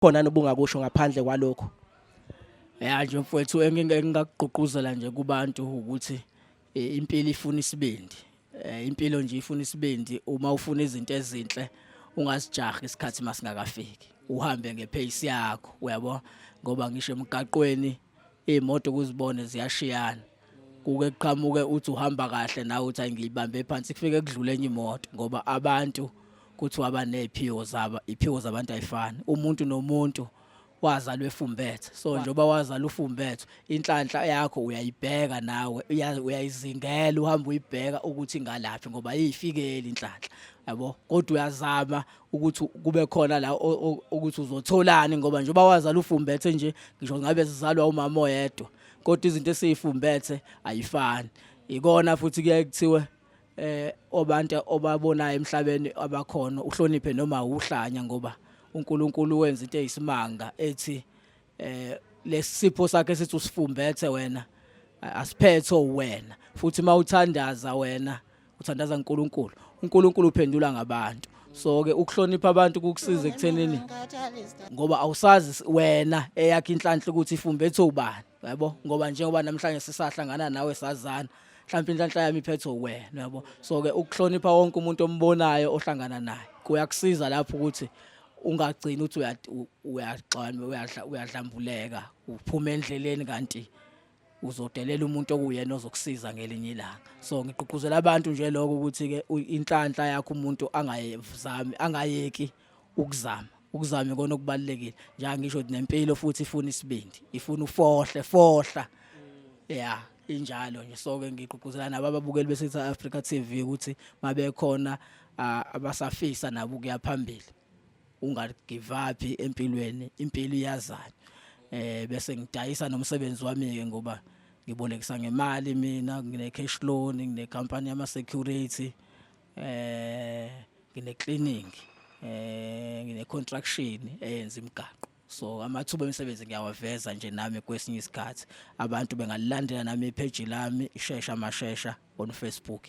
khona nobungakusho ngaphandle kwalokho. Nje mfowethu engingakugqugquzela nje kubantu ukuthi impilo ifuna isibindi. Impilo nje ifuna isibindi. Uma ufuna izinto ezinhle ungazijahi isikhathi masingakafiki, uhambe ngepace yakho, uyabo, ngoba ngisho emgaqweni imoto kuzibone ziyashiyana, kuke kuqhamuke uthi uhamba kahle nawe uthi angiyibambe phansi kufike kudlule enye imoto, ngoba abantu kuthi waba neziphiwo zabo, iziphiwo zabantu ayifani. Umuntu nomuntu wazalwa efumbethe, so njengoba wazalwa ufumbethe, inhlanhla yakho uyayibheka nawe, uyayizingela, uhamba uyibheka ukuthi ingalaphi ngoba yifikele inhlanhla, yabo. Kodwa uyazama ukuthi kube khona la ukuthi uzotholani, ngoba njengoba wazalwa ufumbethe nje, ngisho ngabe sizalwa umama oyedwa, kodwa izinto esiyifumbethe ayifani. Ikona futhi kuyaye kuthiwe abantu obabonayo emhlabeni abakhona uhloniphe noma uhlanya, ngoba uNkulunkulu wenza into eyisimanga ethi lesipho sakhe sithi usifumbethe wena asiphethe wena, futhi mawuthandaza wena uthandaza uNkulunkulu, uNkulunkulu uphendula ngabantu. So ke ukuhlonipha abantu kukusiza ekuthenini, ngoba awusazi wena eyakhe inhlanhla ukuthi ifumbethe ubani, yabo, ngoba njengoba namhlanje sisahlangana nawe sazana, mhlawumbe inhlanhla yami iphethe wena, yabo. So ke ukuhlonipha wonke umuntu ombonayo ohlangana naye kuyakusiza lapho ukuthi ungagcini uthi uyadlambuleka uphuma endleleni kanti uzodelela umuntu okuyena ozokusiza ngelinye ilanga. So ngigqugquzela abantu nje lokho ukuthi ke inhlanhla yakho umuntu angayeki ukuzama ikona okubalekile. Njengoba ngisho nempilo futhi ifuna isibindi, ifuna fohla injalo nje. So ke ngigqugquzela nabo ababukeli beSouth Africa TV ukuthi mabekhona abasafisa nabo ukuya phambili, ungagive up empilweni, impilo iyazana. Bese ngidayisa nomsebenzi wami ke, ngoba ngibolekisa ngemali mina, ngine cash loan, ngine company yama security, ngine cleaning, ngine construction eyenza imigaqo. So amathuba emisebenzi ngiyawaveza nje nami kwesinye isikhathi. Abantu bengalandela nami ipage lami kaMashesha on Facebook.